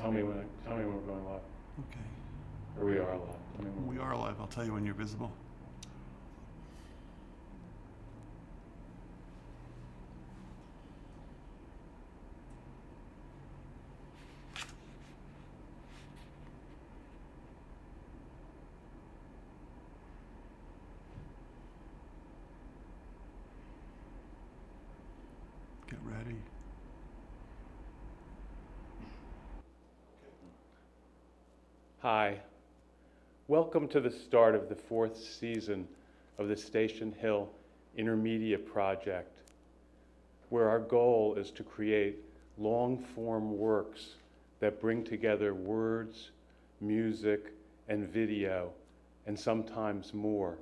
Tell me when we're going live. Okay. Or we are live. Tell me when We are live. I'll tell you when you're visible. Get ready. Hi. Welcome to the start of the 4th season of the Station Hill Intermedia Project, where our goal is to create long-form works that bring together words, music, and video, and sometimes more.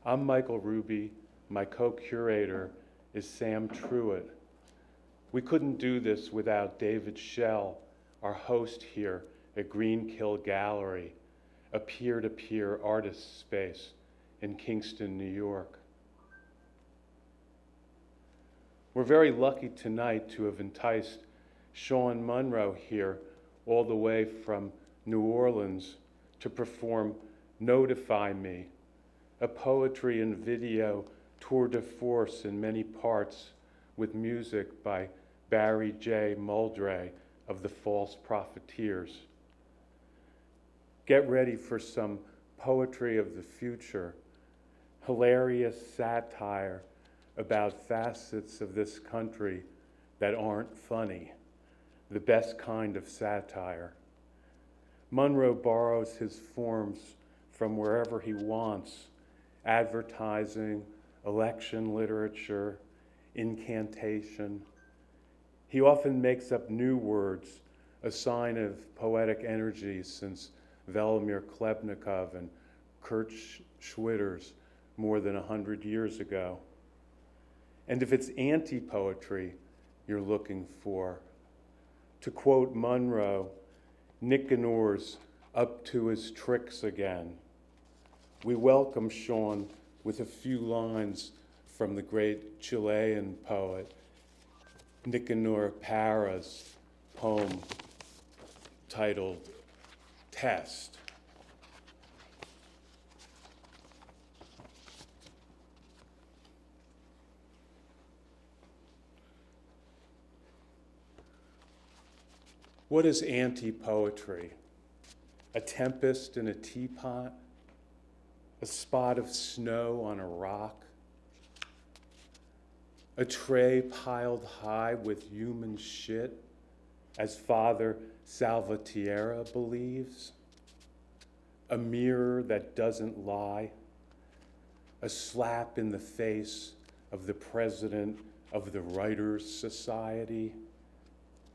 I'm Michael Ruby. My co-curator is Sam Truitt. We couldn't do this without David Schell, our host here at Greenkill Gallery, a peer-to-peer artist space in Kingston, New York. We're very lucky tonight to have enticed Sean Munro here all the way from New Orleans to perform Notify Me, a poetry and video tour de force in many parts with music by Barry J. Muldray of the False Profiteers. Get ready for some poetry of the future, hilarious satire about facets of this country that aren't funny, the best kind of satire. Munro borrows his forms from wherever he wants: advertising, election literature, incantation. He often makes up new words, a sign of poetic energy since Velimir Klebnikov and Kurt Schwitters more than 100 years ago. And if it's anti-poetry you're looking for, to quote Munro, Nicanor's up to his tricks again. We welcome Sean with a few lines from the great Chilean poet Nicanor Parra's poem titled Test. What is anti-poetry? A tempest in a teapot? A spot of snow on a rock? A tray piled high with human shit, as Father Salvatierra believes? A mirror that doesn't lie? A slap in the face of the president of the Writers' Society?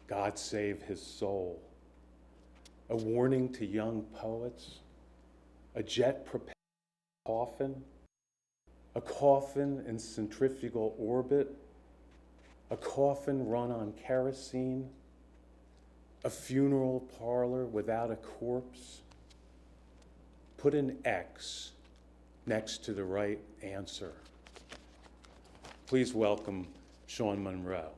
God save his soul. A warning to young poets? A jet-propelled coffin? A coffin in centrifugal orbit? A coffin run on kerosene? A funeral parlor without a corpse? Put an X next to the right answer. Please welcome Sean Munro.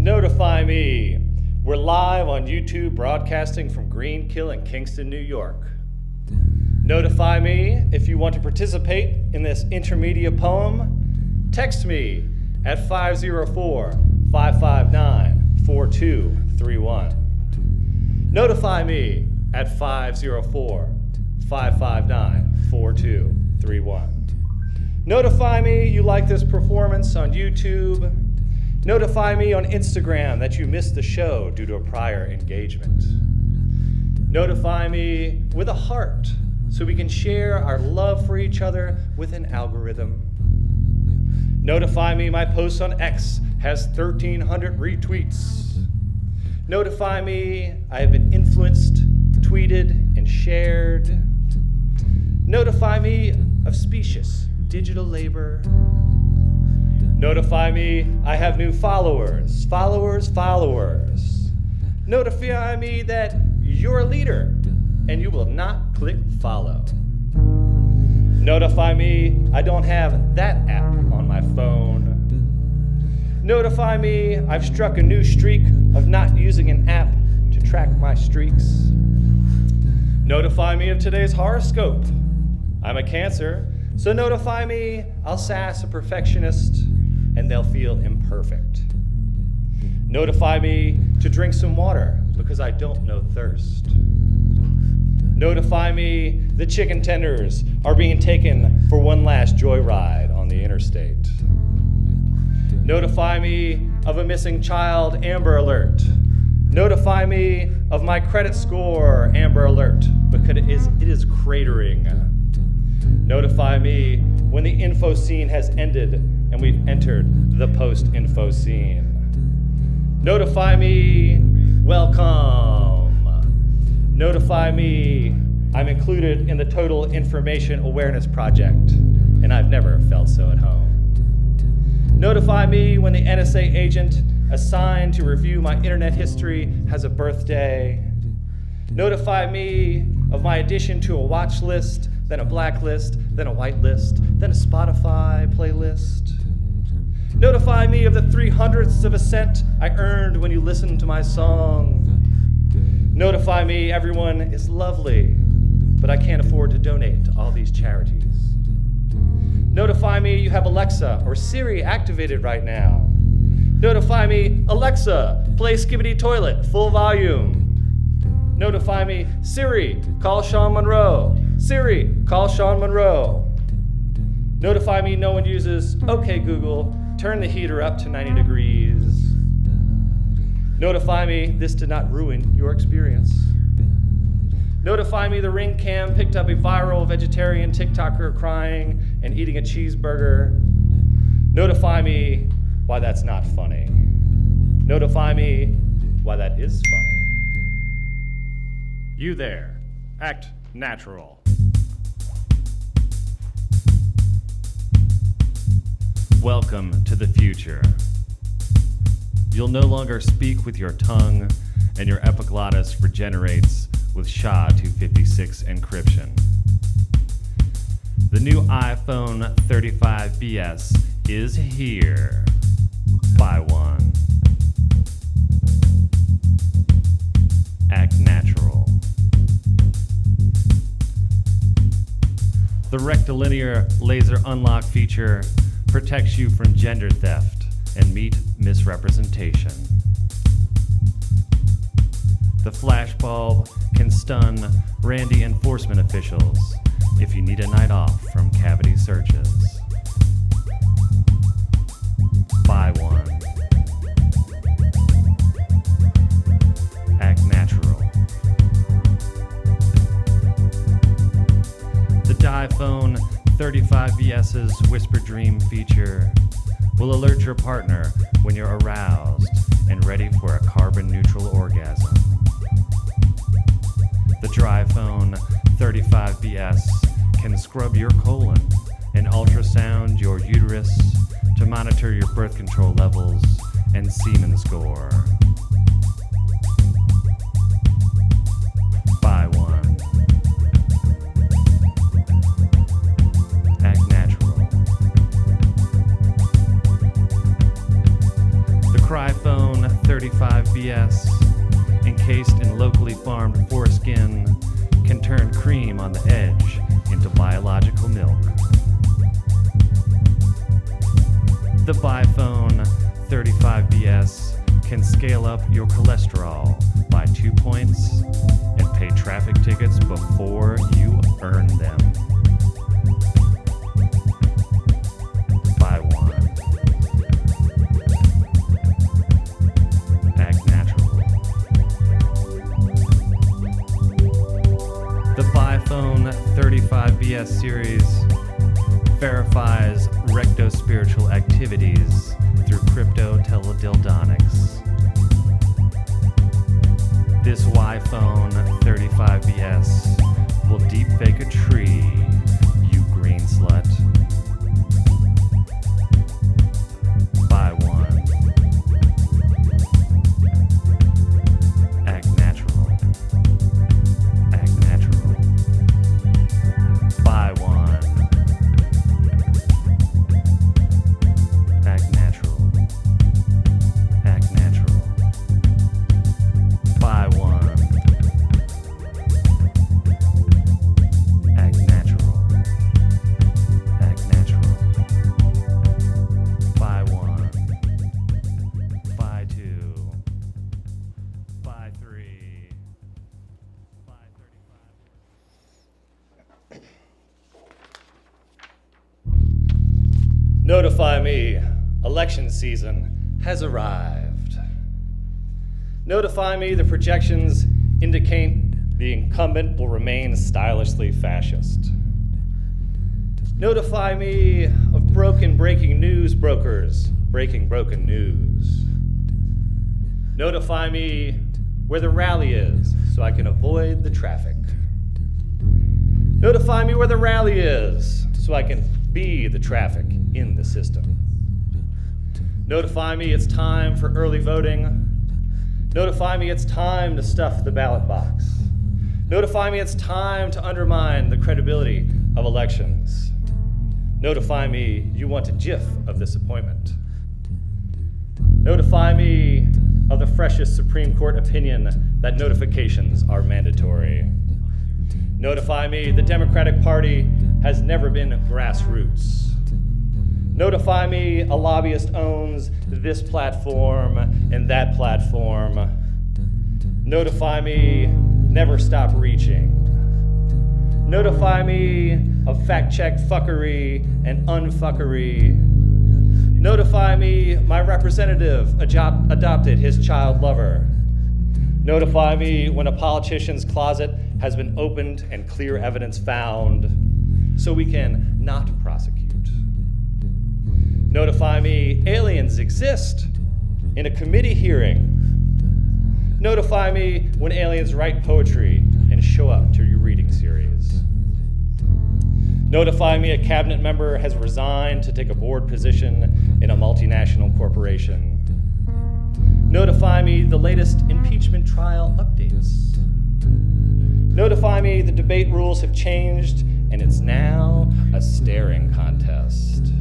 Notify Me. We're live on YouTube, broadcasting from Greenkill in Kingston, New York. Notify me if you want to participate in this intermedia poem. Text me at 504-559-4231. Notify me at 504-559-4231. Notify me you like this performance on YouTube. Notify me on Instagram that you missed the show due to a prior engagement. Notify me with a heart so we can share our love for each other with an algorithm. Notify me my post on X has 1,300 retweets. Notify me I have been influenced, tweeted, and shared. Notify me of specious digital labor. Notify me I have new followers. Notify me that you're a leader and you will not click follow. Notify me I don't have that app on my phone. Notify me I've struck a new streak of not using an app to track my streaks. Notify me of today's horoscope. I'm a Cancer, so notify me I'll sass a perfectionist and they'll feel imperfect. Notify me to drink some water because I don't know thirst. Notify me the chicken tenders are being taken for one last joyride on the interstate. Notify me of a missing child, Amber Alert. Notify me of my credit score, Amber Alert, because it is cratering. Notify me when the info scene has ended and we've entered the post-info scene. Notify me, welcome. Notify me I'm included in the Total Information Awareness Project, and I've never felt so at home. Notify me when the NSA agent assigned to review my internet history has a birthday. Notify me of my addition to a watch list, then a blacklist, then a whitelist, then a Spotify playlist. Notify me of the 300ths of a cent I earned when you listened to my song. Notify me everyone is lovely, but I can't afford to donate to all these charities. Notify me you have Alexa or Siri activated right now. Notify me, Alexa, play Skibbity Toilet, full volume. Notify me, Siri, call Sean Munro. Siri, call Sean Munro. Notify me no one uses, okay Google, turn the heater up to 90 degrees. Notify me this did not ruin your experience. Notify me the Ring Cam picked up a viral vegetarian TikToker crying and eating a cheeseburger. Notify me why that's not funny. Notify me why that is funny. You there, act natural. Welcome to the future. You'll no longer speak with your tongue, and your epiglottis regenerates with SHA-256 encryption. The new iPhone 35BS is here. Buy one. Act natural. The rectilinear laser unlock feature protects you from gender theft and meat misrepresentation. The flashbulb can stun Randy enforcement officials if you need a night off from cavity searches. Buy one. Act natural. The iPhone 35BS's Whisper Dream feature will alert your partner when you're aroused and ready for a carbon-neutral orgasm. The iPhone 35BS can scrub your colon and ultrasound your uterus to monitor your birth control levels and semen score. Buy one. Act natural. The iPhone 35BS, encased in locally farmed foreskin, can turn cream on the edge into biological milk. The iPhone 35BS can scale up your cholesterol by 2 points and pay traffic tickets before you earn them. Buy one. Act natural. The iPhone 35BS series verifies rectospiritual activities through crypto teledildonics. This Y-phone 35BS will deep fake a tree, you green slut. Buy one. Act natural. Act natural. Buy one. Act natural. Act natural. Buy one. Act natural. Act natural. Buy one. Buy two. Buy three. Buy 35. Notify me, election season has arrived. Notify me, the projections indicate the incumbent will remain stylishly fascist. Notify me of breaking news brokers breaking broken news. Notify me where the rally is so I can avoid the traffic. Notify me where the rally is so I can be the traffic in the system. Notify me it's time for early voting. Notify me it's time to stuff the ballot box. Notify me it's time to undermine the credibility of elections. Notify me you want a GIF of this appointment. Notify me of the freshest Supreme Court opinion that notifications are mandatory. Notify me the Democratic Party has never been grassroots. Notify me a lobbyist owns this platform and that platform. Notify me never stop reaching. Notify me of fact-check fuckery and unfuckery. Notify me my representative adopted his child lover. Notify me when a politician's closet has been opened and clear evidence found so we can not prosecute. Notify me aliens exist in a committee hearing. Notify me when aliens write poetry and show up to your reading series. Notify me a cabinet member has resigned to take a board position in a multinational corporation. Notify me the latest impeachment trial updates. Notify me the debate rules have changed and it's now a staring contest.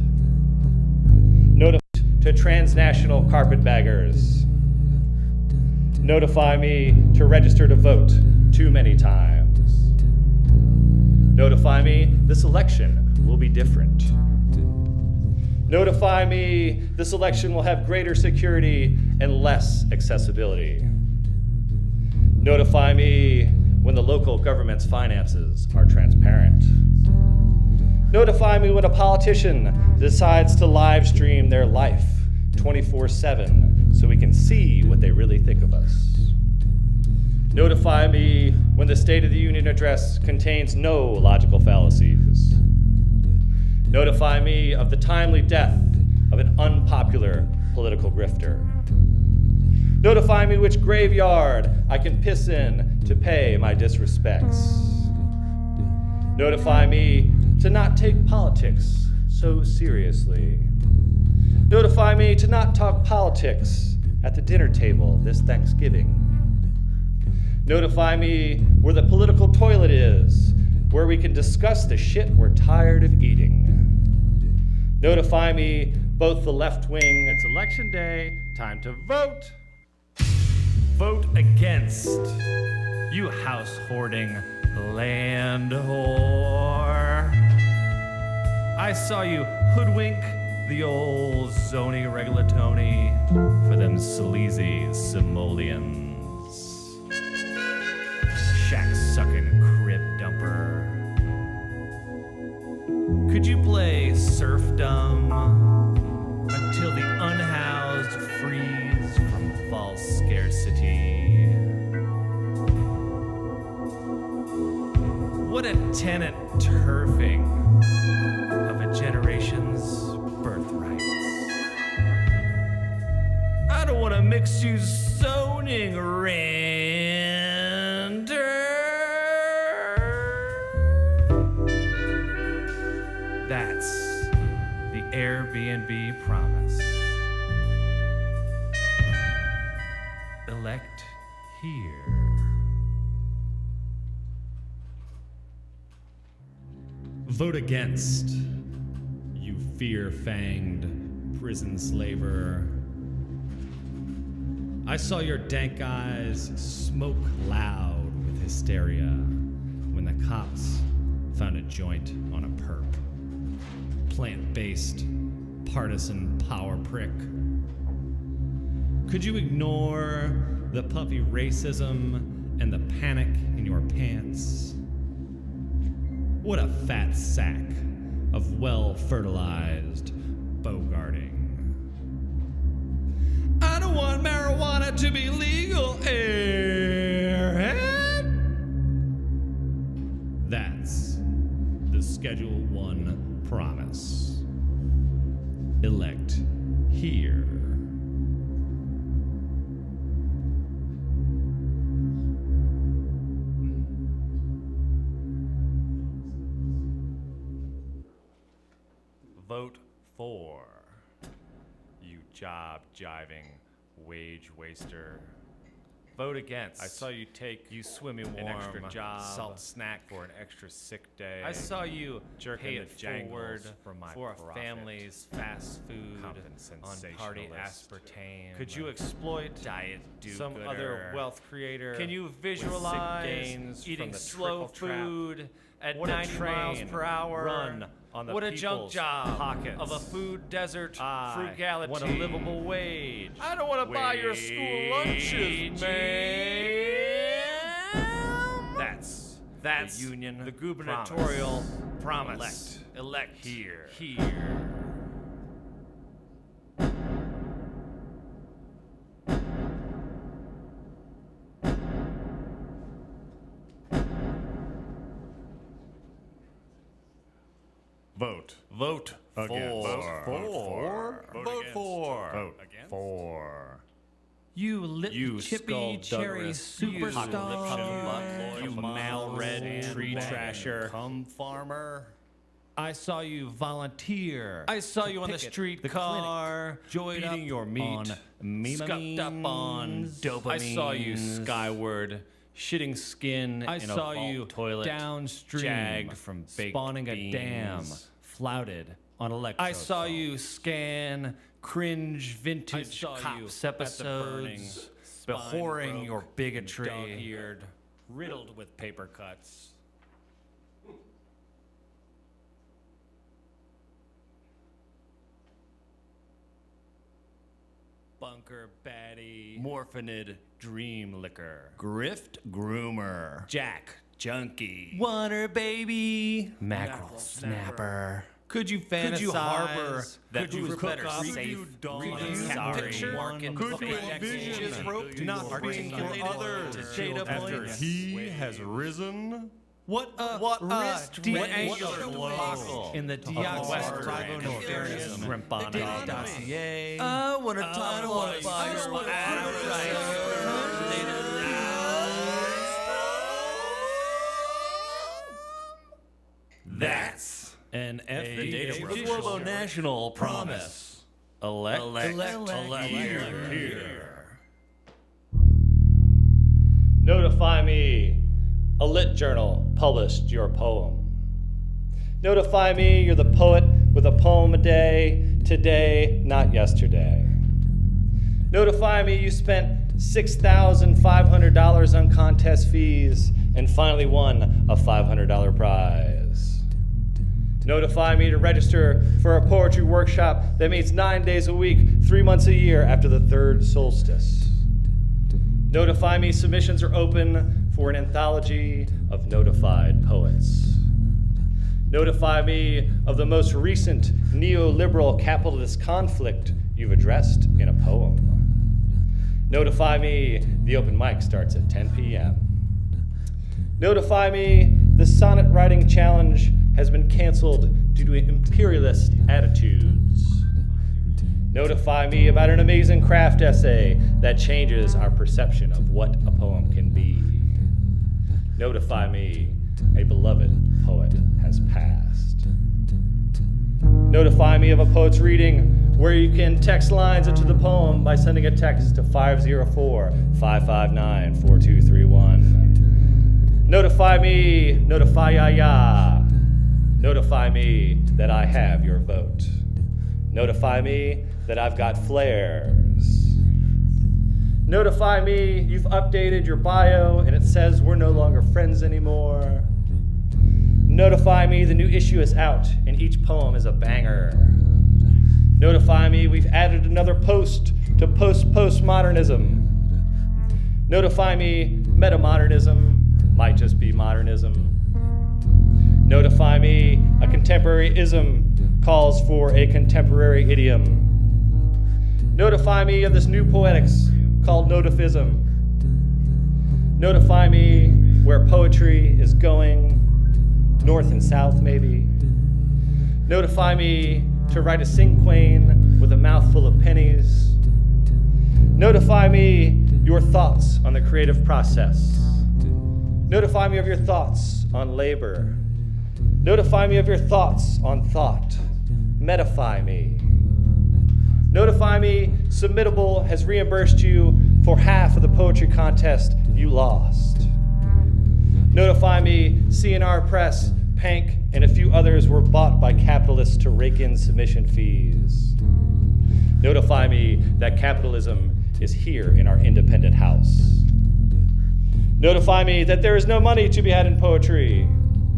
Notify to transnational carpetbaggers. Notify me to register to vote too many times. Notify me this election will be different. Notify me this election will have greater security and less accessibility. Notify me when the local government's finances are transparent. Notify me when a politician decides to live stream their life 24/7 so we can see what they really think of us. Notify me when the State of the Union address contains no logical fallacies. Notify me of the timely death of an unpopular political grifter. Notify me which graveyard I can piss in to pay my disrespects. Notify me to not take politics so seriously. Notify me to not talk politics at the dinner table this Thanksgiving. Notify me where the political toilet is, where we can discuss the shit we're tired of eating. Notify me both the left wing, it's election day, time to vote. Vote against, you house hoarding land whore. I saw you hoodwink the old zoning regulatoni for them sleazy simoleons. Shack-sucking crib dumper. Could you play serfdom until the unhoused freeze from false scarcity? What a tenant turfing of a generation's birthrights. I don't want to mix you zoning rent. That's the Airbnb promise. Elect here. Vote against, you fear-fanged prison slaver. I saw your dank eyes smoke loud with hysteria when the cops found a joint on a perp. Plant-based, partisan power prick. Could you ignore the puffy racism and the panic in your pants? What a fat sack of well-fertilized bogarting. I don't want marijuana to be legal, airhead. That's the Schedule 1 promise. Elect here. Vote for, you job-jiving wage waster. Vote against. I saw you take You swimming an warm extra job salt snack for an extra sick day. I saw you jerking pay the it jangles forward for my for a profit. family's fast food on party Compensationalist. aspartame. Could you exploit diet some do-gooder. other wealth creator? Can you with sick visualize gains from eating the slow trickle trap? food at What a 90 miles train per hour? run on the what a junk people's job pockets. of a food desert I frugality. want a livable wage. I don't want to buy your school lunches, man. That's That's the union, the gubernatorial promise. Elect Here. Here. Vote. Vote Against. for. Vote for. Vote against. For. You lip You chippy cherry skullduggerous, superstar. you mal-read tree trasher. Come farmer. I saw you volunteer. I saw you on the picket street the car, joyed eating up your meat, on scuffed up on dopamines. I saw you skyward, shitting skin I in saw a vault you toilet, downstream, jagged from baked spawning a beans. dam, flouted on electro. I saw you scan cringe vintage saw you cops at the burning, episodes, abhorring spine your broke, bigotry, dog-eared, riddled with paper cuts. Bunker baddie, morphinid dream liquor, grift groomer, jack junkie, water baby, mackerel snapper. Could you fantasize? Could you harbor that could you who's could better you safe dawn reading sorry picture? one Could you fake envision just roped not articulated being for others data after points? he has risen? What wrist triangular blow blow in the West Chicago nefarious Grimpana dossier. I want to buy That's an data FDA Global national promise. Elect here. Notify me. A lit journal published your poem. Notify me you're the poet with a poem a day, today, not yesterday. Notify me you spent $6,500 on contest fees and finally won a $500 prize. Notify me to register for a poetry workshop that meets 9 days a week, 3 months a year after the third solstice. Notify me submissions are open for an anthology of notified poets. Notify me of the most recent neoliberal capitalist conflict you've addressed in a poem. Notify me the open mic starts at 10 p.m. Notify me the sonnet writing challenge has been canceled due to imperialist attitudes. Notify me about an amazing craft essay that changes our perception of what a poem can be. Notify me a beloved poet has passed. Notify me of a poet's reading where you can text lines into the poem by sending a text to 504-559-4231. Notify me, notify-ya. Notify me that I have your vote. Notify me that I've got flares. Notify me you've updated your bio and it says we're no longer friends anymore. Notify me the new issue is out and each poem is a banger. Notify me we've added another post to postmodernism. Notify me metamodernism might just be modernism. Notify me a contemporary ism calls for a contemporary idiom. Notify me of this new poetics called notifism. Notify me where poetry is going, north and south maybe. Notify me to write a cinquain with a mouthful of pennies. Notify me your thoughts on the creative process. Notify me of your thoughts on labor. Notify me of your thoughts on thought. Metify me. Notify me Submittable has reimbursed you for half of the poetry contest you lost. Notify me CNR Press, Pank, and a few others were bought by capitalists to rake in submission fees. Notify me that capitalism is here in our independent house. Notify me that there is no money to be had in poetry,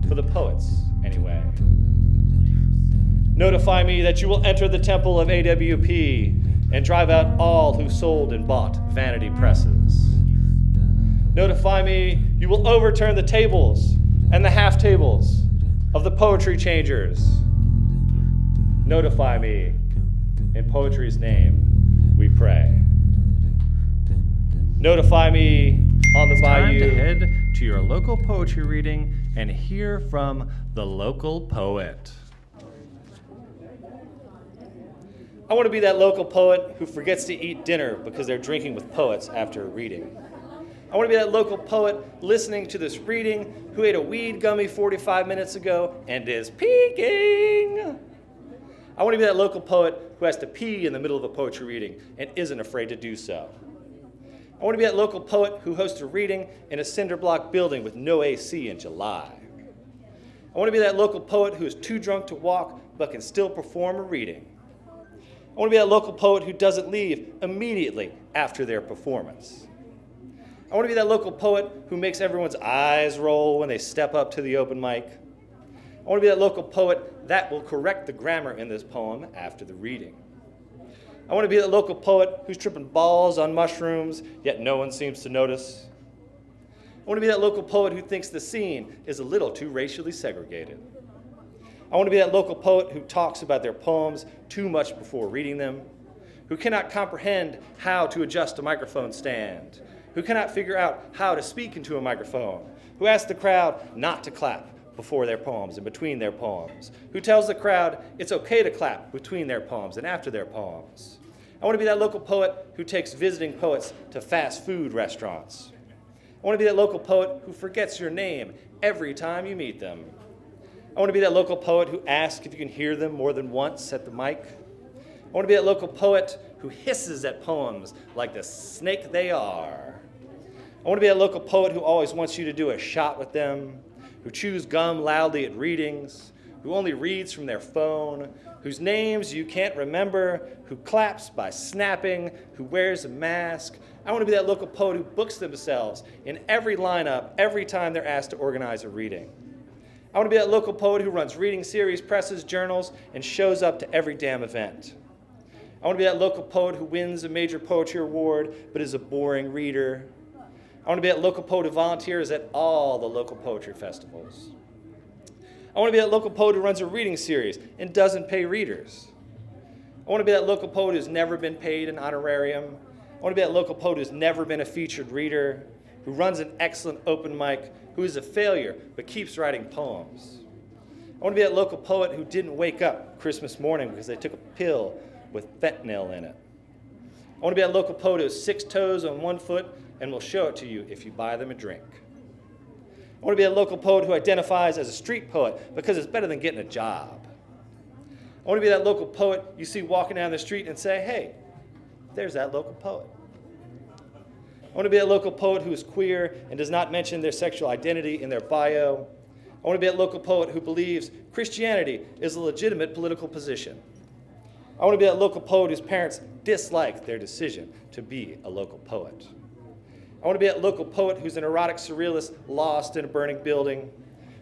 for the poets anyway. Notify me that you will enter the temple of AWP and drive out all who sold and bought vanity presses. Notify me you will overturn the tables and the half tables of the poetry changers. Notify me, in poetry's name, we pray. Notify me on the bayou. Time to head to your local poetry reading and hear from the local poet. I want to be that local poet who forgets to eat dinner because they're drinking with poets after a reading. I want to be that local poet listening to this reading who ate a weed gummy 45 minutes ago and is peeking. I want to be that local poet who has to pee in the middle of a poetry reading and isn't afraid to do so. I want to be that local poet who hosts a reading in a cinder block building with no AC in July. I want to be that local poet who is too drunk to walk but can still perform a reading. I want to be that local poet who doesn't leave immediately after their performance. I want to be that local poet who makes everyone's eyes roll when they step up to the open mic. I want to be that local poet that will correct the grammar in this poem after the reading. I want to be that local poet who's tripping balls on mushrooms, yet no one seems to notice. I want to be that local poet who thinks the scene is a little too racially segregated. I want to be that local poet who talks about their poems too much before reading them, who cannot comprehend how to adjust a microphone stand, who cannot figure out how to speak into a microphone, who asks the crowd not to clap before their poems and between their poems, who tells the crowd it's okay to clap between their poems and after their poems. I want to be that local poet who takes visiting poets to fast food restaurants. I want to be that local poet who forgets your name every time you meet them. I want to be that local poet who asks if you can hear them more than once at the mic. I want to be that local poet who hisses at poems like the snake they are. I want to be that local poet who always wants you to do a shot with them, who chews gum loudly at readings, who only reads from their phone, whose names you can't remember, who claps by snapping, who wears a mask. I want to be that local poet who books themselves in every lineup every time they're asked to organize a reading. I want to be that local poet who runs reading series, presses, journals, and shows up to every damn event. I want to be that local poet who wins a major poetry award but is a boring reader. I want to be that local poet who volunteers at all the local poetry festivals. I want to be that local poet who runs a reading series and doesn't pay readers. I want to be that local poet who's never been paid an honorarium. I want to be that local poet who's never been a featured reader, who runs an excellent open mic, who is a failure but keeps writing poems. I want to be that local poet who didn't wake up Christmas morning because they took a pill with fentanyl in it. I want to be that local poet who has 6 toes on 1 foot and will show it to you if you buy them a drink. I want to be a local poet who identifies as a street poet because it's better than getting a job. I want to be that local poet you see walking down the street and say, hey, there's that local poet. I want to be that local poet who is queer and does not mention their sexual identity in their bio. I want to be that local poet who believes Christianity is a legitimate political position. I want to be that local poet whose parents dislike their decision to be a local poet. I want to be that local poet who's an erotic surrealist lost in a burning building,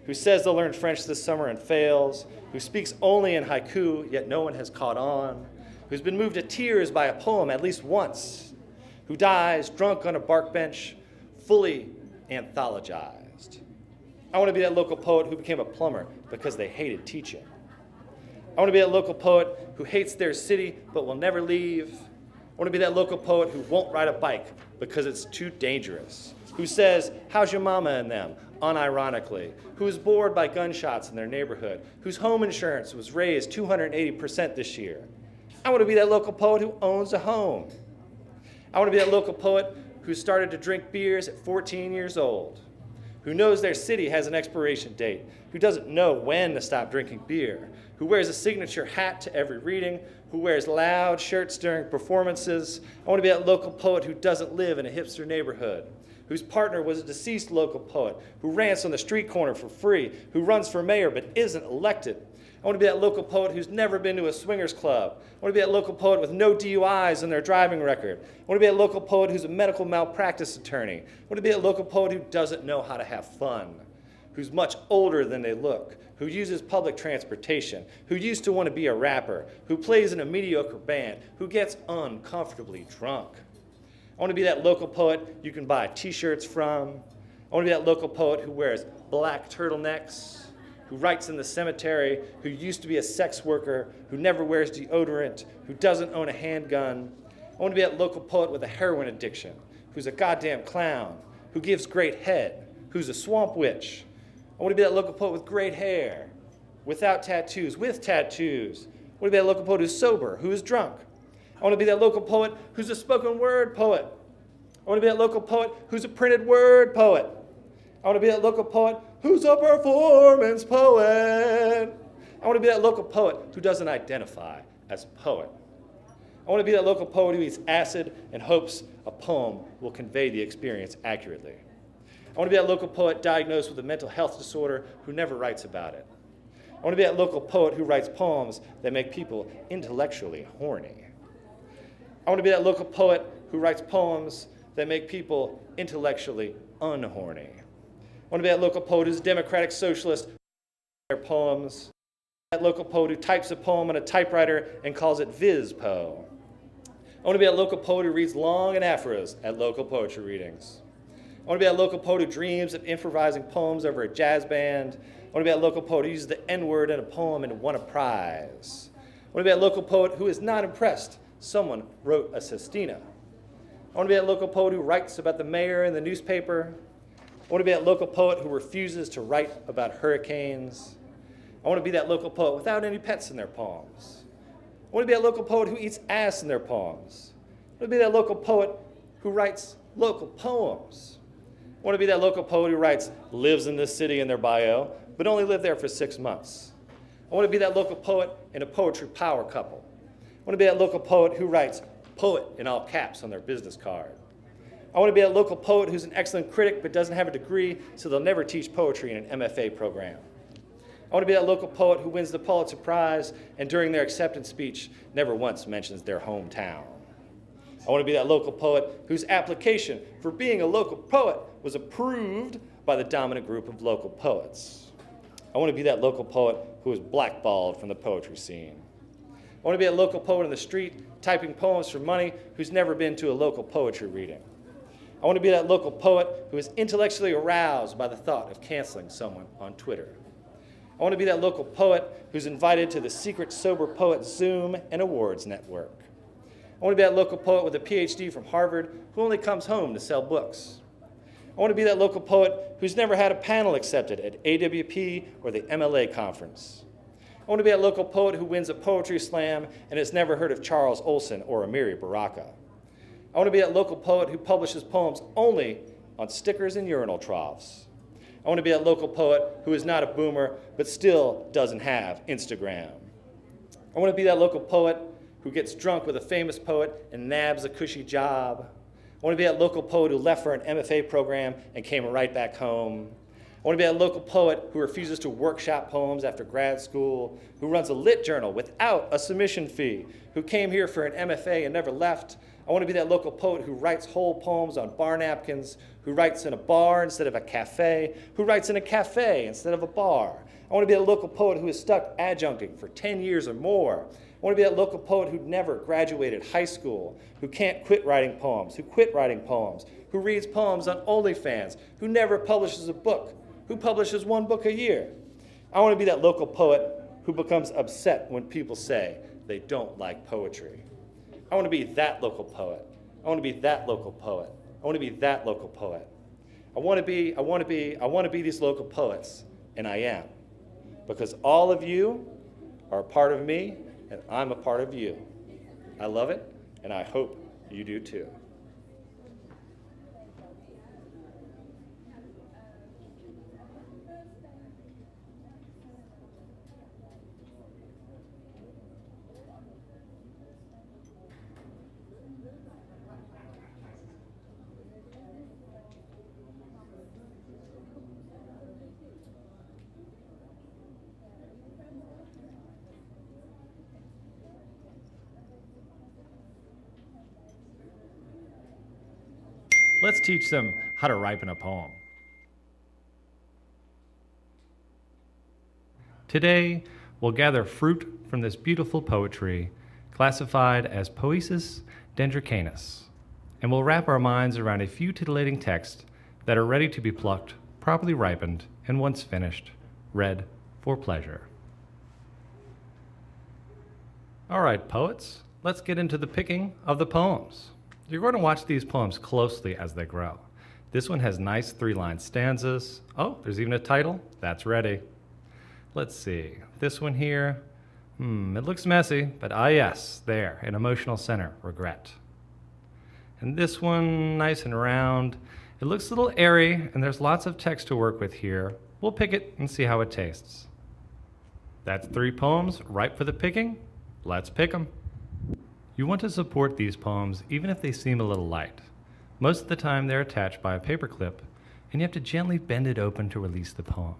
who says they'll learn French this summer and fails, who speaks only in haiku, yet no one has caught on, who's been moved to tears by a poem at least once, who dies drunk on a bark bench, fully anthologized. I want to be that local poet who became a plumber because they hated teaching. I want to be that local poet who hates their city but will never leave. I want to be that local poet who won't ride a bike because it's too dangerous, who says, how's your mama and them, unironically, who is bored by gunshots in their neighborhood, whose home insurance was raised 280% this year. I want to be that local poet who owns a home. I want to be that local poet who started to drink beers at 14 years old, who knows their city has an expiration date, who doesn't know when to stop drinking beer, who wears a signature hat to every reading, who wears loud shirts during performances. I want to be that local poet who doesn't live in a hipster neighborhood, whose partner was a deceased local poet, who rants on the street corner for free, who runs for mayor but isn't elected. I want to be that local poet who's never been to a swingers club. I want to be that local poet with no DUIs on their driving record. I want to be that local poet who's a medical malpractice attorney. I want to be that local poet who doesn't know how to have fun, who's much older than they look, who uses public transportation, who used to want to be a rapper, who plays in a mediocre band, who gets uncomfortably drunk. I want to be that local poet you can buy t-shirts from. I want to be that local poet who wears black turtlenecks, who writes in the cemetery, who used to be a sex worker, who never wears deodorant, who doesn't own a handgun. I want to be that local poet with a heroin addiction, who's a goddamn clown, who gives great head, who's a swamp witch. I want to be that local poet with great hair, without tattoos, with tattoos. I want to be that local poet who's sober, who is drunk. I want to be that local poet who's a spoken word poet. I want to be that local poet who's a printed word poet. I want to be that local poet who's a performance poet. I want to be that local poet who doesn't identify as a poet. I want to be that local poet who eats acid and hopes a poem will convey the experience accurately. I want to be that local poet diagnosed with a mental health disorder who never writes about it. I want to be that local poet who writes poems that make people intellectually horny. I want to be that local poet who writes poems that make people intellectually unhorny. I want to be that local poet who's a democratic socialist, their poems. That local poet who types a poem on a typewriter and calls it Vizpo. I want to be that local poet who reads long and afros at local poetry readings. I want to be that local poet who dreams of improvising poems over a jazz band. I want to be that local poet who uses the N-word in a poem and won a prize. I want to be that local poet who is not impressed someone wrote a sestina. I want to be that local poet who writes about the mayor in the newspaper. I want to be that local poet who refuses to write about hurricanes. I want to be that local poet without any pets in their poems. I want to be that local poet who eats ass in their poems. I want to be that local poet who writes local poems. I want to be that local poet who writes lives in this city in their bio, but only lived there for 6 months. I want to be that local poet in a poetry power couple. I want to be that local poet who writes poet in all caps on their business card. I want to be a local poet who's an excellent critic but doesn't have a degree, so they'll never teach poetry in an MFA program. I want to be that local poet who wins the Pulitzer Prize and during their acceptance speech never once mentions their hometown. I want to be that local poet whose application for being a local poet was approved by the dominant group of local poets. I want to be that local poet who was blackballed from the poetry scene. I want to be a local poet on the street typing poems for money who's never been to a local poetry reading. I want to be that local poet who is intellectually aroused by the thought of canceling someone on Twitter. I want to be that local poet who's invited to the secret sober poet Zoom and awards network. I want to be that local poet with a PhD from Harvard who only comes home to sell books. I want to be that local poet who's never had a panel accepted at AWP or the MLA conference. I want to be that local poet who wins a poetry slam and has never heard of Charles Olson or Amiri Baraka. I want to be that local poet who publishes poems only on stickers and urinal troughs. I want to be that local poet who is not a boomer but still doesn't have Instagram. I want to be that local poet who gets drunk with a famous poet and nabs a cushy job. I want to be that local poet who left for an MFA program and came right back home. I want to be that local poet who refuses to workshop poems after grad school, who runs a lit journal without a submission fee, who came here for an MFA and never left. I want to be that local poet who writes whole poems on bar napkins, who writes in a bar instead of a cafe, who writes in a cafe instead of a bar. I want to be that local poet who is stuck adjuncting for 10 years or more. I want to be that local poet who never graduated high school, who can't quit writing poems, who quit writing poems, who reads poems on OnlyFans, who never publishes a book, who publishes one book a year. I want to be that local poet who becomes upset when people say they don't like poetry. I want to be that local poet. I want to be that local poet. I want to be that local poet. I want to be these local poets, and I am. Because all of you are a part of me, and I'm a part of you. I love it, and I hope you do too. Let's teach them how to ripen a poem. Today, we'll gather fruit from this beautiful poetry, classified as Poesis dendricanus, and we'll wrap our minds around a few titillating texts that are ready to be plucked, properly ripened, and once finished, read for pleasure. All right, poets, let's get into the picking of the poems. You're going to watch these poems closely as they grow. This one has nice 3-line stanzas. Oh, there's even a title. That's ready. Let's see. This one here, it looks messy, but yes, there, an emotional center, regret. And this one, nice and round. It looks a little airy, and there's lots of text to work with here. We'll pick it and see how it tastes. That's 3 poems ripe for the picking. Let's pick them. You want to support these poems even if they seem a little light. Most of the time they're attached by a paper clip, and you have to gently bend it open to release the poem.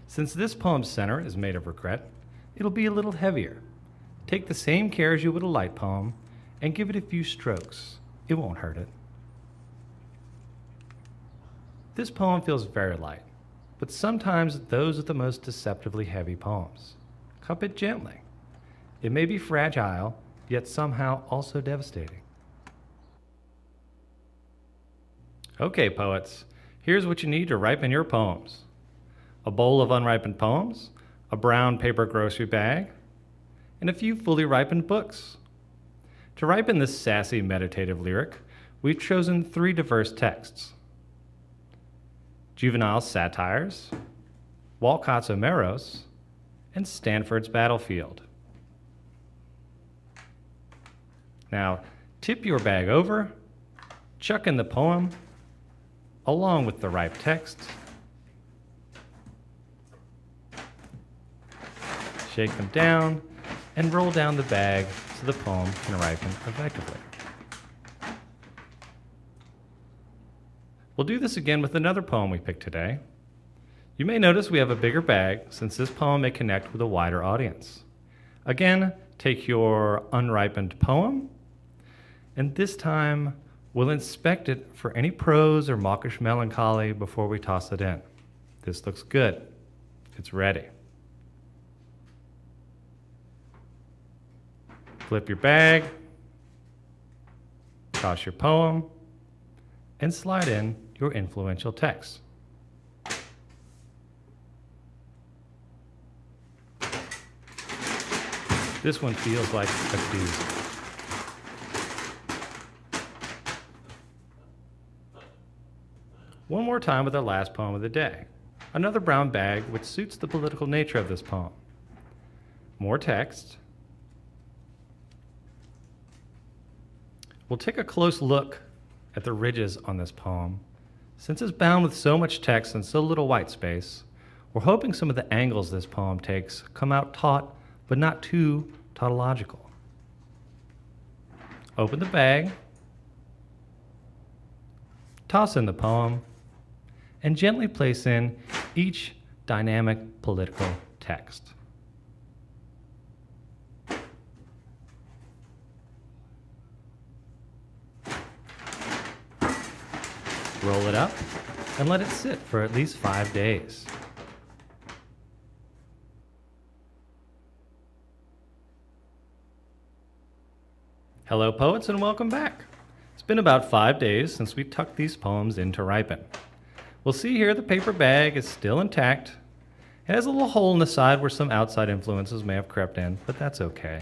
Since this poem's center is made of regret, it'll be a little heavier. Take the same care as you would a light poem and give it a few strokes. It won't hurt it. This poem feels very light, but sometimes those are the most deceptively heavy poems. Cup it gently. It may be fragile, yet somehow also devastating. Okay, poets, here's what you need to ripen your poems. A bowl of unripened poems, a brown paper grocery bag, and a few fully ripened books. To ripen this sassy meditative lyric, we've chosen 3 diverse texts: Juvenal's Satires, Walcott's Omeros, and Stanford's Battlefield. Now, tip your bag over, chuck in the poem, along with the ripe text, shake them down, and roll down the bag so the poem can ripen effectively. We'll do this again with another poem we picked today. You may notice we have a bigger bag since this poem may connect with a wider audience. Again, take your unripened poem, and this time we'll inspect it for any prose or mawkish melancholy before we toss it in. This looks good. It's ready. Flip your bag, toss your poem, and slide in your influential text. This one feels like a doozy. One more time with our last poem of the day. Another brown bag which suits the political nature of this poem. More text. We'll take a close look at the ridges on this poem. Since it's bound with so much text and so little white space, We're hoping some of the angles this poem takes come out taut, but not too tautological. Open the bag, toss in the poem, and gently place in each dynamic political text. Roll it up and let it sit for at least 5 days. Hello, poets, and welcome back. It's been about 5 days since we tucked these poems in to ripen. We'll see here the paper bag is still intact. It has a little hole in the side where some outside influences may have crept in, but that's okay.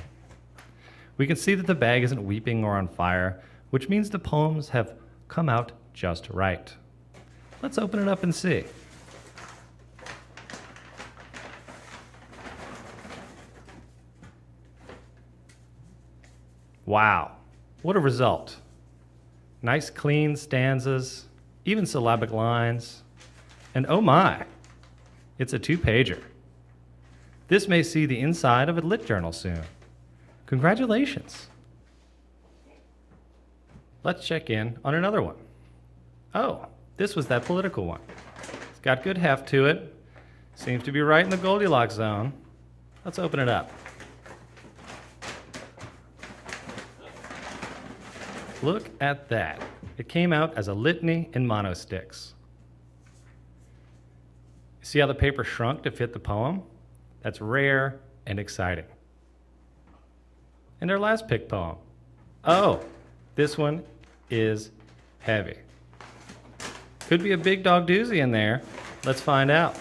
We can see that the bag isn't weeping or on fire, which means the poems have come out just right. Let's open it up and see. Wow, what a result. Nice clean stanzas, even syllabic lines, and oh my, it's a 2-pager. This may see the inside of a lit journal soon. Congratulations. Let's check in on another one. Oh, this was that political one. It's got good heft to it. Seems to be right in the Goldilocks zone. Let's open it up. Look at that. It came out as a litany in monosticks. See how the paper shrunk to fit the poem? That's rare and exciting. And our last pick poem. Oh, this one is heavy. Could be a big dog doozy in there. Let's find out.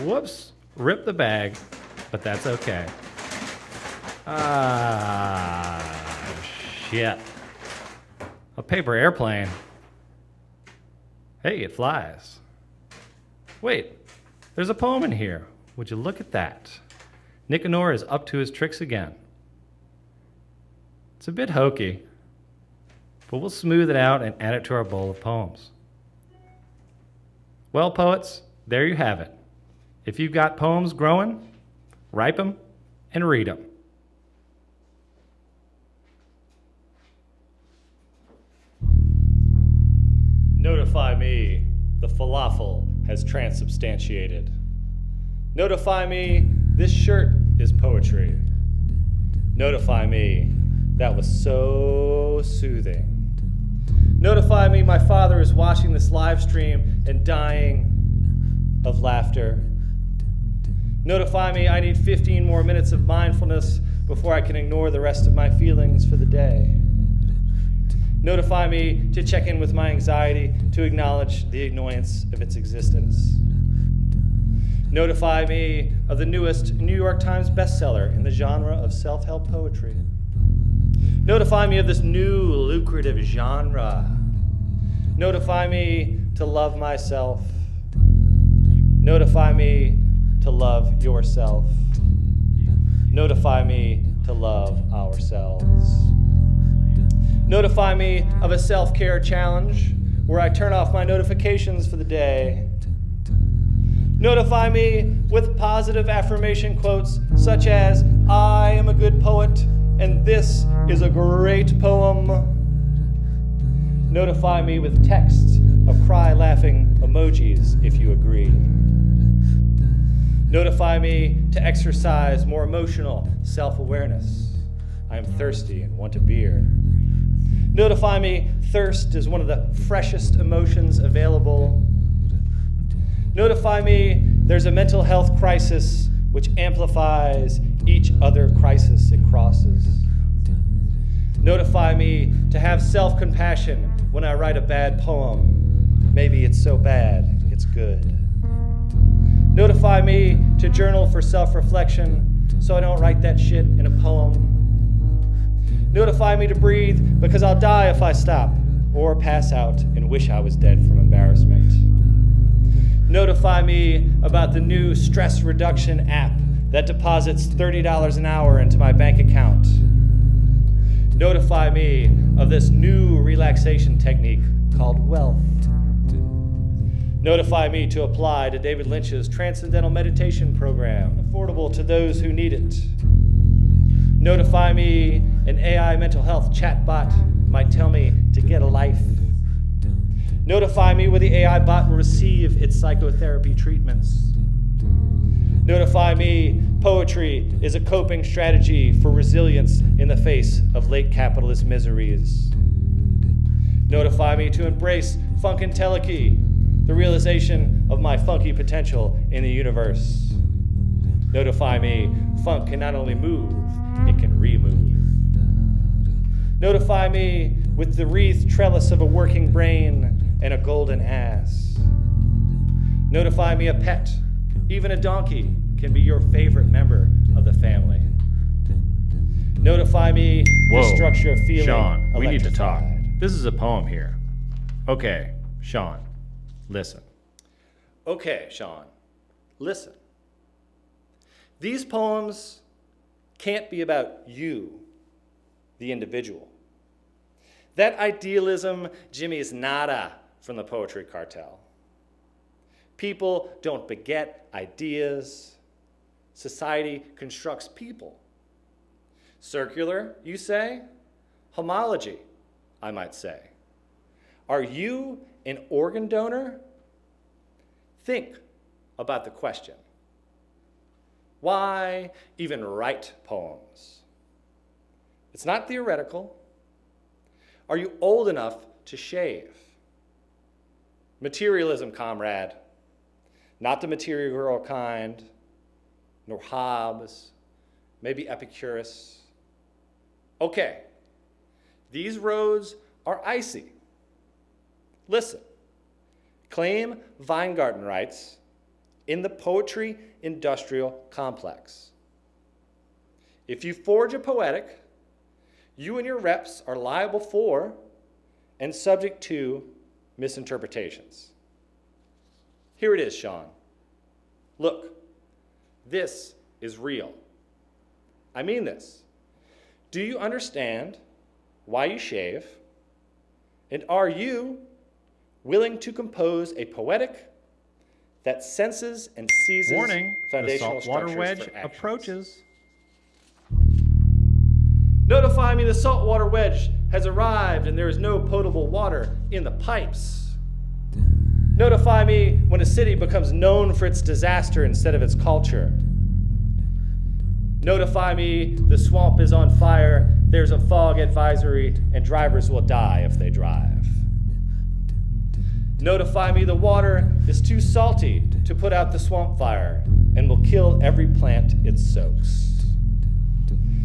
Whoops. Rip the bag, but that's okay. Shit. A paper airplane. Hey, it flies. Wait, there's a poem in here. Would you look at that? Nicanor is up to his tricks again. It's a bit hokey, but we'll smooth it out and add it to our bowl of poems. Well, poets, there you have it. If you've got poems growing, ripe them and read them. Notify me, the falafel has transubstantiated. Notify me, this shirt is poetry. Notify me, that was so soothing. Notify me, my father is watching this live stream and dying of laughter. Notify me, I need 15 more minutes of mindfulness before I can ignore the rest of my feelings for the day. Notify me to check in with my anxiety, to acknowledge the annoyance of its existence. Notify me of the newest New York Times bestseller in the genre of self-help poetry. Notify me of this new lucrative genre. Notify me to love myself. Notify me to love yourself. Notify me to love ourselves. Notify me of a self-care challenge where I turn off my notifications for the day. Notify me with positive affirmation quotes such as, I am a good poet and this is a great poem. Notify me with texts of cry-laughing emojis if you agree. Notify me to exercise more emotional self-awareness. I am thirsty and want a beer. Notify me thirst is one of the freshest emotions available. Notify me there's a mental health crisis which amplifies each other crisis it crosses. Notify me to have self-compassion when I write a bad poem. Maybe it's so bad, it's good. Notify me to journal for self-reflection so I don't write that shit in a poem. Notify me to breathe because I'll die if I stop or pass out and wish I was dead from embarrassment. Notify me about the new stress reduction app that deposits $30 an hour into my bank account. Notify me of this new relaxation technique called wealth. Notify me to apply to David Lynch's Transcendental Meditation Program, affordable to those who need it. Notify me an AI mental health chatbot might tell me to get a life. Notify me where the AI bot will receive its psychotherapy treatments. Notify me poetry is a coping strategy for resilience in the face of late capitalist miseries. Notify me to embrace funkentelechy, the realization of my funky potential in the universe. Notify me, funk can not only move, it can remove. Notify me with the wreathed trellis of a working brain and a golden ass. Notify me a pet, even a donkey, can be your favorite member of the family. Notify me the structure of feeling Sean, we need to talk. electrified. This is a poem here. Okay, Sean, listen. Okay, Sean, listen. These poems can't be about you, the individual. That idealism, Jimmy, is nada from the poetry cartel. People don't beget ideas. Society constructs people. Circular, you say? Homology, I might say. Are you an organ donor? Think about the question. Why even write poems? It's not theoretical. Are you old enough to shave? Materialism, comrade. Not the material kind, nor Hobbes, maybe Epicurus. Okay, these roads are icy. Listen, claim Weingarten rights in the poetry industrial complex. If you forge a poetic, you and your reps are liable for and subject to misinterpretations. Here it is, Sean. Look, this is real. I mean this. Do you understand why you shave? And are you willing to compose a poetic that senses and seizes Warning, the foundational saltwater structures wedge for actions? approaches. Notify me the saltwater wedge has arrived and there is no potable water in the pipes. Notify me when a city becomes known for its disaster instead of its culture. Notify me the swamp is on fire, there's a fog advisory, and drivers will die if they drive. Notify me the water is too salty to put out the swamp fire and will kill every plant it soaks.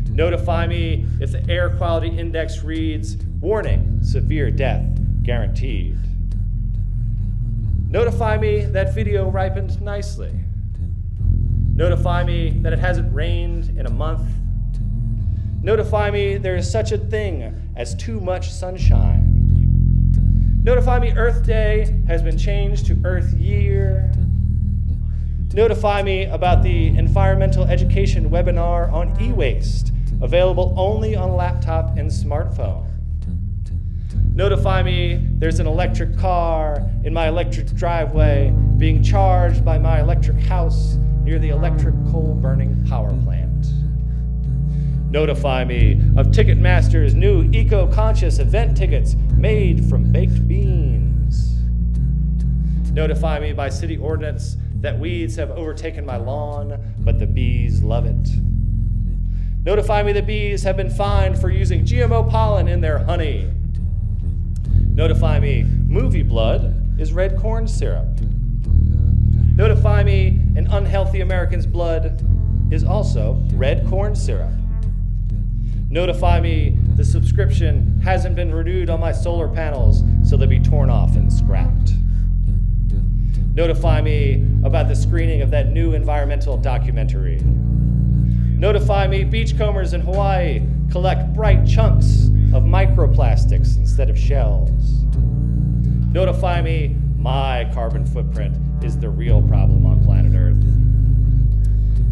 Notify me if the air quality index reads, warning, severe death guaranteed. Notify me that video ripened nicely. Notify me that it hasn't rained in a month. Notify me there is such a thing as too much sunshine. Notify me Earth Day has been changed to Earth Year. Notify me about the environmental education webinar on e-waste, available only on laptop and smartphone. Notify me there's an electric car in my electric driveway being charged by my electric house near the electric coal-burning power plant. Notify me of Ticketmaster's new eco-conscious event tickets made from baked beans. Notify me by city ordinance that weeds have overtaken my lawn, but the bees love it. Notify me the bees have been fined for using GMO pollen in their honey. Notify me movie blood is red corn syrup. Notify me an unhealthy American's blood is also red corn syrup. Notify me the subscription hasn't been renewed on my solar panels, so they'll be torn off and scrapped. Notify me about the screening of that new environmental documentary. Notify me beachcombers in Hawaii collect bright chunks of microplastics instead of shells. Notify me my carbon footprint is the real problem on planet Earth.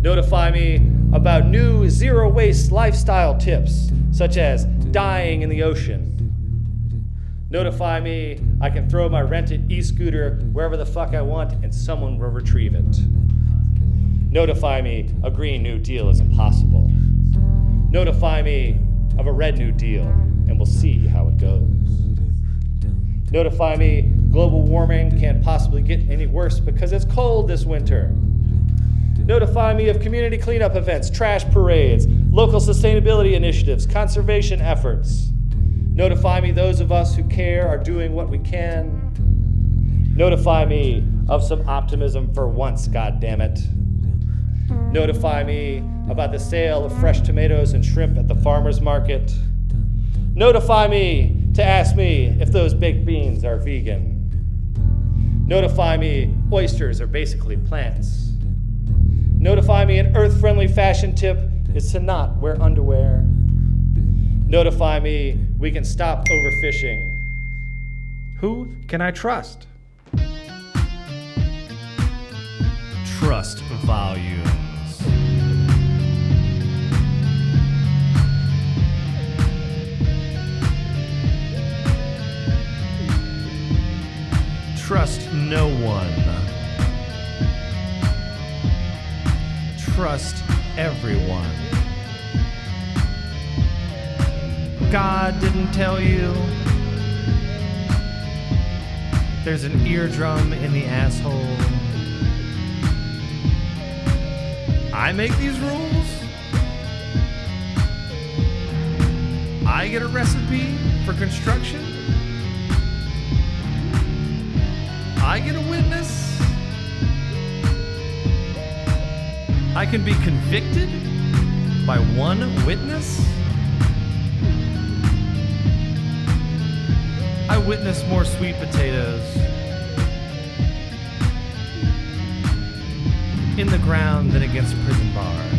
Notify me about new zero-waste lifestyle tips, such as dying in the ocean. Notify me I can throw my rented e-scooter wherever the fuck I want and someone will retrieve it. Notify me a Green New Deal is impossible. Notify me of a Red New Deal and we'll see how it goes. Notify me global warming can't possibly get any worse because it's cold this winter. Notify me of community cleanup events, trash parades, local sustainability initiatives, conservation efforts. Notify me those of us who care are doing what we can. Notify me of some optimism for once, goddammit. Notify me about the sale of fresh tomatoes and shrimp at the farmer's market. Notify me to ask me if those baked beans are vegan. Notify me oysters are basically plants. Notify me an earth-friendly fashion tip is to not wear underwear. Notify me we can stop overfishing. Who can I trust? Trust volumes. Trust no one. Trust everyone. God didn't tell you. There's an eardrum in the asshole. I make these rules. I get a recipe for construction. I get a witness. I can be convicted by one witness. I witness more sweet potatoes in the ground than against prison bars.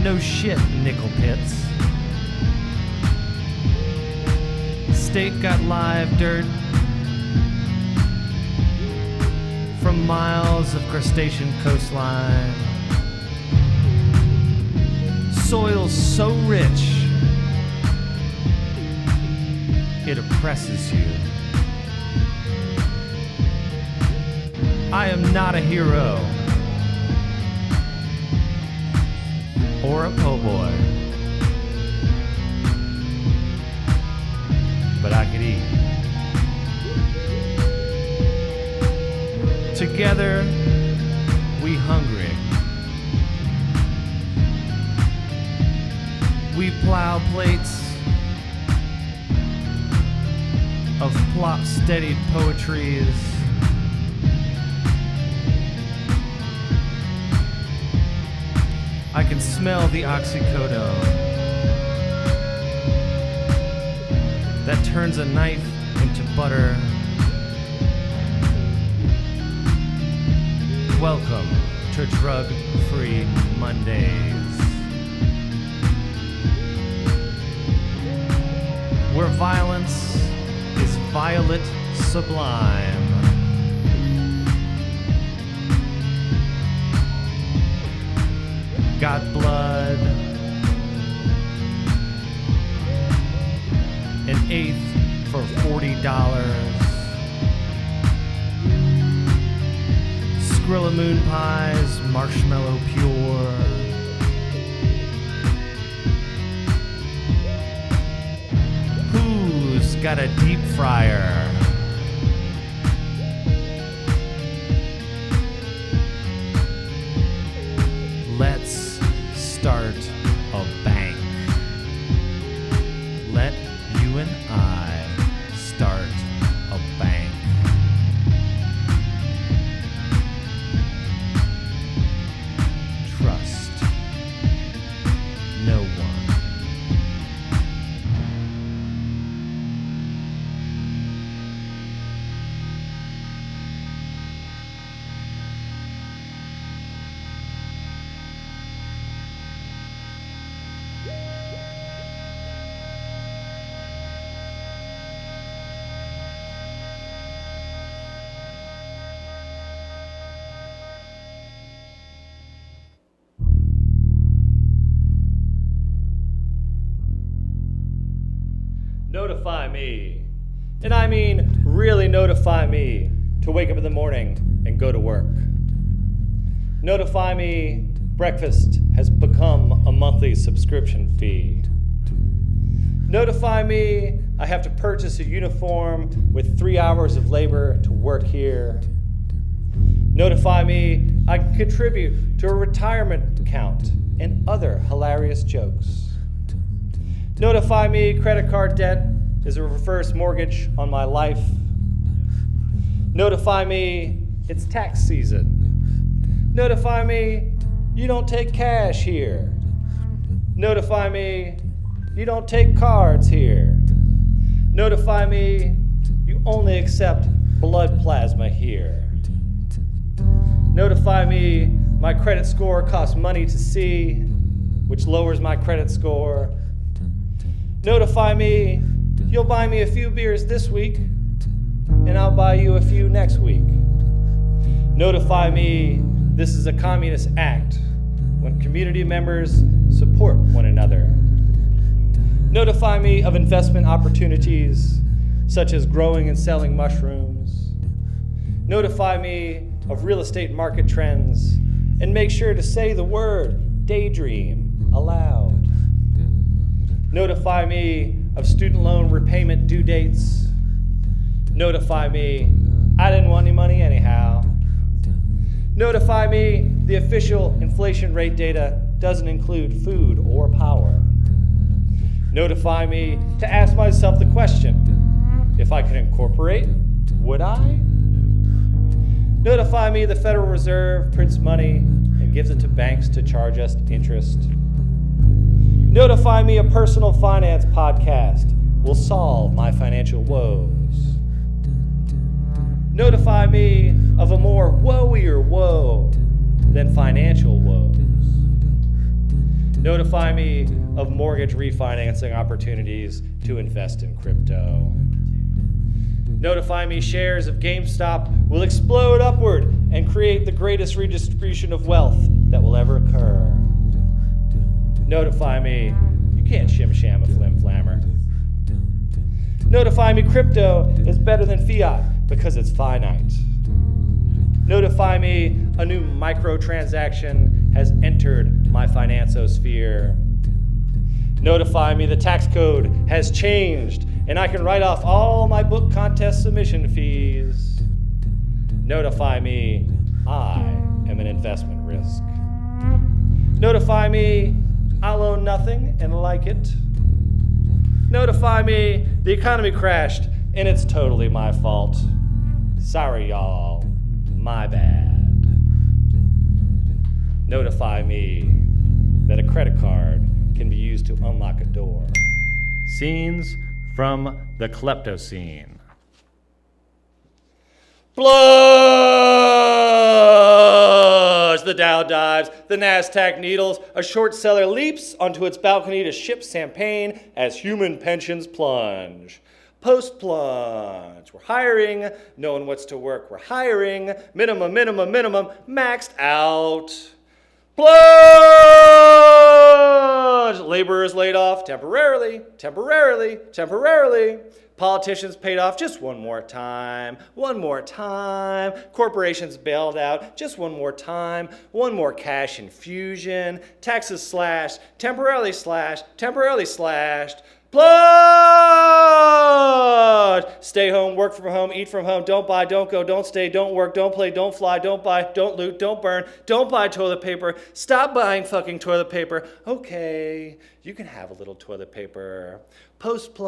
No shit, nickel pits. State got live dirt from miles of crustacean coastline. Soil so rich it oppresses you. I am not a hero or a po' boy, but I could eat. Together, we hungry. We plow plates of plop-steadied poetries. I can smell the oxycodone that turns a knife into butter. Welcome to Drug-Free Mondays, where violence is violet sublime. Got blood, an eighth for $40. Skrilla moon pies, marshmallow pure. Who's got a deep fryer? Let's start a bank. Let you and I start a bank. Trust no one. Notify me. And I mean really notify me to wake up in the morning and go to work. Notify me breakfast has become a monthly subscription fee. Notify me I have to purchase a uniform with 3 hours of labor to work here. Notify me I can contribute to a retirement account and other hilarious jokes. Notify me credit card debt is a reverse mortgage on my life. Notify me it's tax season. Notify me you don't take cash here. Notify me you don't take cards here. Notify me you only accept blood plasma here. Notify me my credit score costs money to see, which lowers my credit score. Notify me you'll buy me a few beers this week, and I'll buy you a few next week. Notify me this is a communist act when community members support one another. Notify me of investment opportunities, such as growing and selling mushrooms. Notify me of real estate market trends, and make sure to say the word daydream aloud. Notify me of student loan repayment due dates. Notify me I didn't want any money anyhow. Notify me the official inflation rate data doesn't include food or power. Notify me to ask myself the question, if I could incorporate, would I? Notify me the Federal Reserve prints money and gives it to banks to charge us interest. Notify me a personal finance podcast will solve my financial woes. Notify me of a more woeier woe than financial woes. Notify me of mortgage refinancing opportunities to invest in crypto. Notify me shares of GameStop will explode upward and create the greatest redistribution of wealth that will ever occur. Notify me you can't shim-sham a flim-flammer. Notify me crypto is better than fiat because it's finite. Notify me a new microtransaction has entered my financosphere. Notify me the tax code has changed and I can write off all my book contest submission fees. Notify me I am an investment risk. Notify me I'll own nothing and like it. Notify me the economy crashed and it's totally my fault. Sorry, y'all. My bad. Notify me that a credit card can be used to unlock a door. Scenes from the Kleptocene. Plunge! The Dow dives, the NASDAQ needles, a short seller leaps onto its balcony to ship champagne as human pensions plunge. Post-plunge. We're hiring. No one wants to work. We're hiring. Minimum, maxed out. Plunge! Laborers laid off temporarily. Politicians paid off just one more time. Corporations bailed out just one more time. One more cash infusion. Taxes slashed, temporarily slashed. Plunge! Stay home, work from home, eat from home, don't buy, don't go, don't stay, don't work, don't play, don't fly, don't buy, don't loot, don't burn, don't buy toilet paper, stop buying fucking toilet paper. Okay, you can have a little toilet paper. Post-plunge.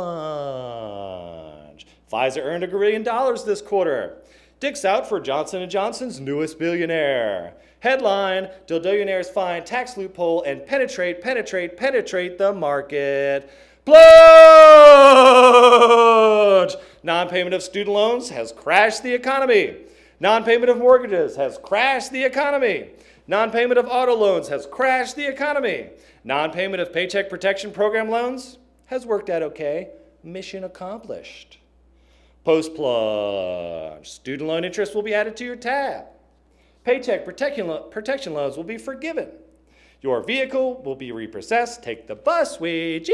Pfizer earned $1 billion this quarter. Dicks out for Johnson & Johnson's newest billionaire. Headline, Dildillionaires find tax loophole and penetrate the market. Plunge! Non-payment of student loans has crashed the economy. Non-payment of mortgages has crashed the economy. Non-payment of auto loans has crashed the economy. Non-payment of Paycheck Protection Program loans has worked out okay. Mission accomplished. Post-plunge. Student loan interest will be added to your tab. Paycheck protection loans will be forgiven. Your vehicle will be repossessed. Take the bus, Ouija.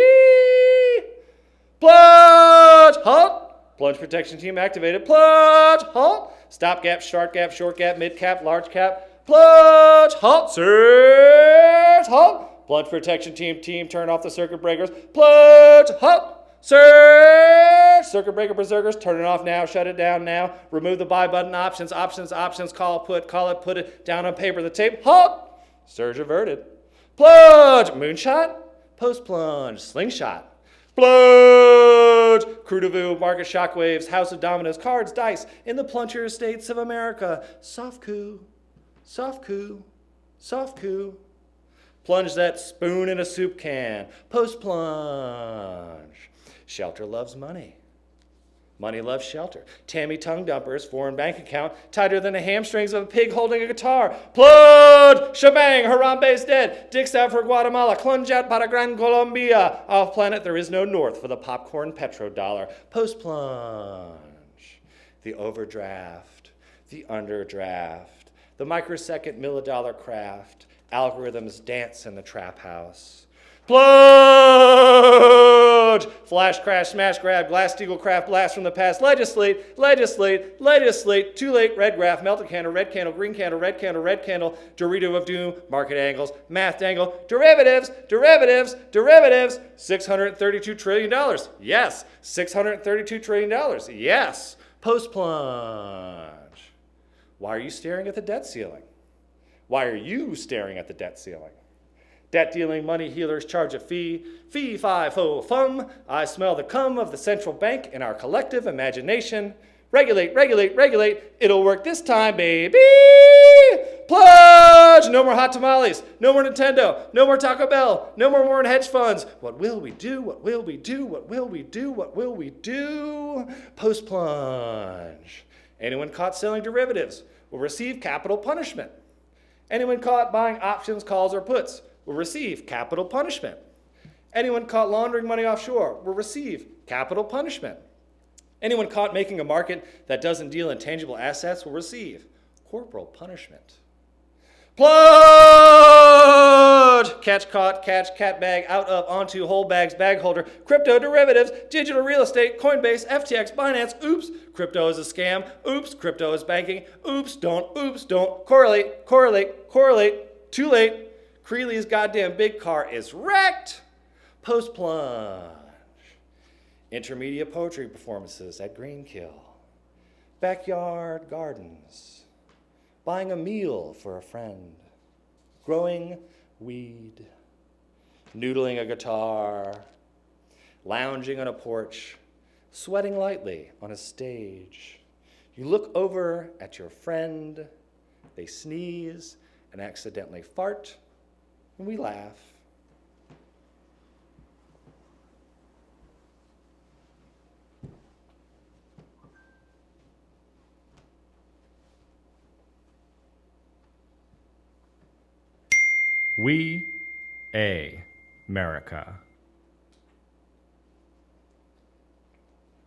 Plunge! halt. Plunge protection team activated. Plunge, halt. Stop gap, start gap, short gap, mid cap, large cap. Plunge, halt. Surge, halt. Plunge protection team, turn off the circuit breakers. Plunge, halt. Surge! Circuit breaker berserkers, turn it off now, shut it down now. Remove the buy button, options, call it, put it down on paper, the tape, halt! Surge averted. Plunge! Moonshot, post plunge, slingshot. Plunge! Crew de vue, market shockwaves, house of dominoes, cards, dice, in the pluncher states of America. Soft coup, soft coup, soft coup. Plunge that spoon in a soup can. Post plunge. Shelter loves money. Money loves shelter. Tammy tongue dumpers, foreign bank account, tighter than the hamstrings of a pig holding a guitar. Plunge! Shebang! Harambe's dead. Dicks out for Guatemala. Plunge out para Gran Colombia. Off planet there is no north for the popcorn petrodollar. Post plunge. The overdraft. The underdraft. The microsecond millidollar craft. Algorithms dance in the trap house. Plunge! Flash crash, smash grab, Glass-Steagall craft, blast from the past. Legislate, legislate, legislate. Too late, red graph, melted candle, red candle, green candle, red candle, red candle. Dorito of doom, market angles, math dangle. Derivatives, derivatives, derivatives. $632 trillion. Yes. $632 trillion. Yes. Post plunge. Why are you staring at the debt ceiling? Why are you staring at the debt ceiling? Debt dealing money healers charge a fee. Fee, fi, fo, fum. I smell the cum of the central bank in our collective imagination. Regulate, regulate, regulate. It'll work this time, baby. Plunge! No more hot tamales. No more Nintendo. No more Taco Bell. No more Warren hedge funds. What will we do? What will we do? What will we do? What will we do? Post plunge. Anyone caught selling derivatives will receive capital punishment. Anyone caught buying options, calls, or puts will receive capital punishment. Anyone caught laundering money offshore will receive capital punishment. Anyone caught making a market that doesn't deal in tangible assets will receive corporal punishment. Plunge! Catch, caught, catch, cat bag, out of, onto, whole bags, bag holder, crypto, derivatives, digital real estate, Coinbase, FTX, Binance, oops, crypto is a scam, oops, crypto is banking, oops, don't, correlate, correlate, correlate, too late, Creeley's goddamn big car is wrecked. Post plunge. Intermedia poetry performances at Greenkill. Backyard gardens. Buying a meal for a friend. Growing weed. Noodling a guitar. Lounging on a porch. Sweating lightly on a stage. You look over at your friend. They sneeze and accidentally fart. And we laugh. We, America.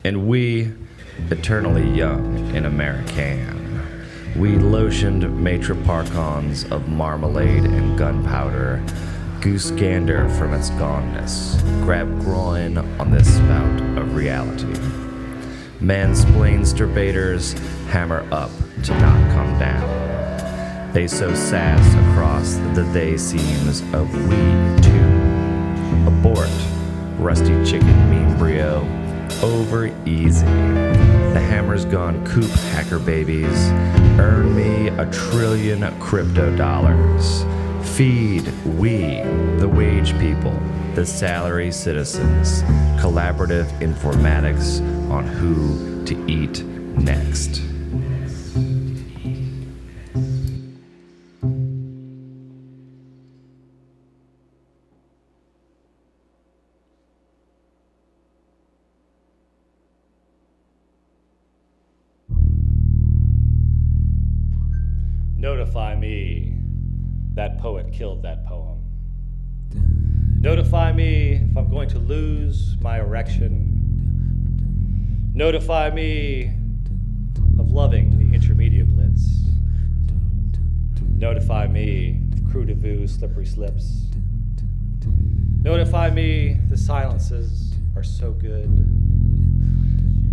And we, eternally young and American, we lotioned matriparchons of marmalade and gunpowder, goose gander from its goneness, grab groin on this spout of reality. Mansplainsterbaters hammer up to not come down. They sow sass across the they seams of we too. Abort, rusty chicken mean brio, over easy. The hammer's gone coop, hacker babies. Earn me $1 trillion crypto dollars. Feed we, the wage people, the salary citizens. Collaborative informatics on who to eat next. Notify me. That poet killed that poem. Notify me if I'm going to lose my erection. Notify me of loving the intermedia blitz. Notify me of crew de vue slippery slips. Notify me the silences are so good.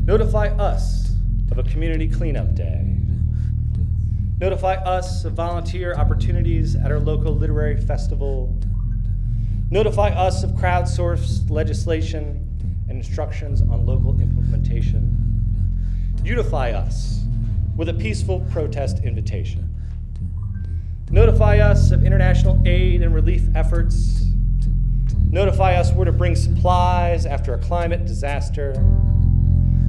Notify us of a community cleanup day. Notify us of volunteer opportunities at our local literary festival. Notify us of crowdsourced legislation and instructions on local implementation. Unify us with a peaceful protest invitation. Notify us of international aid and relief efforts. Notify us where to bring supplies after a climate disaster.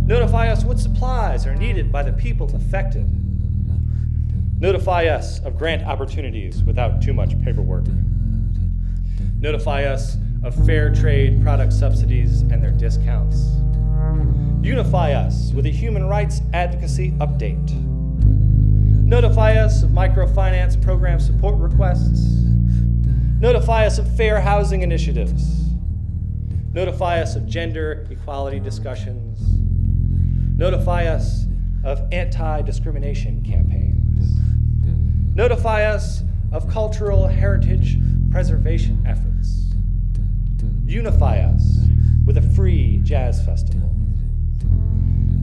Notify us what supplies are needed by the people affected. Notify us of grant opportunities without too much paperwork. Notify us of fair trade product subsidies and their discounts. Unify us with a human rights advocacy update. Notify us of microfinance program support requests. Notify us of fair housing initiatives. Notify us of gender equality discussions. Notify us of anti-discrimination campaigns. Notify us of cultural heritage preservation efforts. Unify us with a free jazz festival.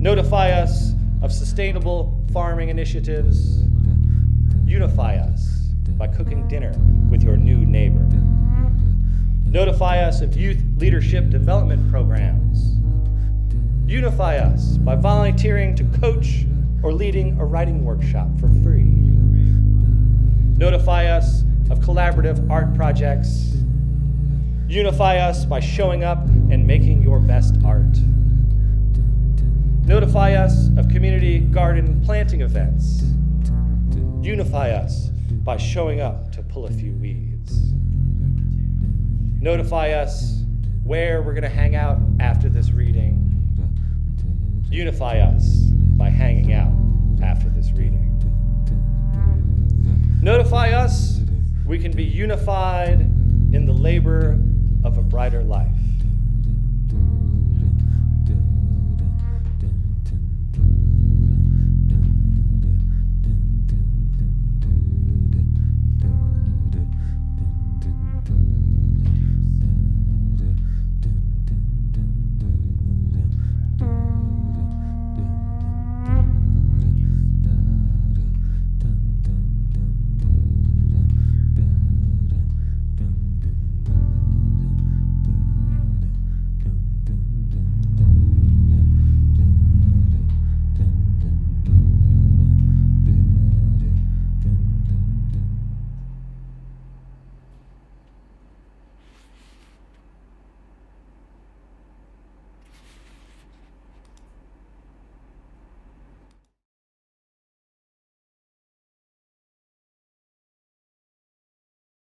Notify us of sustainable farming initiatives. Unify us by cooking dinner with your new neighbor. Notify us of youth leadership development programs. Unify us by volunteering to coach or leading a writing workshop for free. Notify us of collaborative art projects. Unify us by showing up and making your best art. Notify us of community garden planting events. Unify us by showing up to pull a few weeds. Notify us where we're going to hang out after this reading. Unify us by hanging out after this reading. Notify us we can be unified in the labor of a brighter life.